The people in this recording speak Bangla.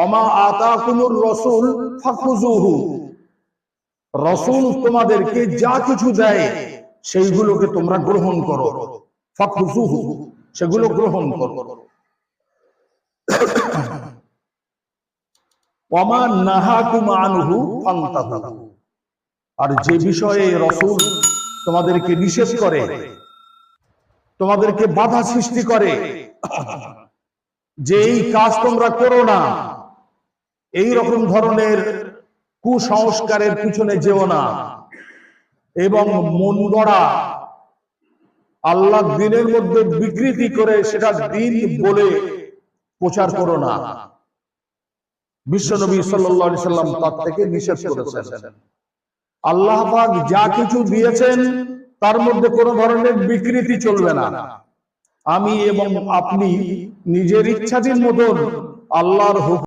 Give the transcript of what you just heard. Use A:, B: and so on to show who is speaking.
A: ওমা আতাকুমুর রাসূল ফাখুযুহু, রাসূল তোমাদেরকে যা কিছু দেয় সেইগুলোকে তোমরা গ্রহণ করো। ফাখুযুহু, সেগুলো গ্রহণ করো। ওমা নাহাকুম আনহু ফান্তাহু, আর যে বিষয়ে রাসূল তোমাদেরকে নিষেধ করে, তোমাদেরকে বাধা সৃষ্টি করে, যে এই কাজ তোমরা করো না, এই রকম ধরনের কুসংস্কারের পিছনে যেও না, এবং মন গড়া আল্লাহ দ্বীনের মধ্যে বিকৃতি করে সেটা দ্বীন বলে প্রচার করো না। বিশ্বনবী সাল্লাল্লাহু আলাইহি সাল্লাম তার থেকে নিষেধ করেছেন। আল্লাহ পাক যা কিছু দিয়েছেন তার মধ্যে কোনো ধরনের বিকৃতি চলবে না। আমি এবং আপনি নিজের ইচ্ছাধীন মতন আল্লাহর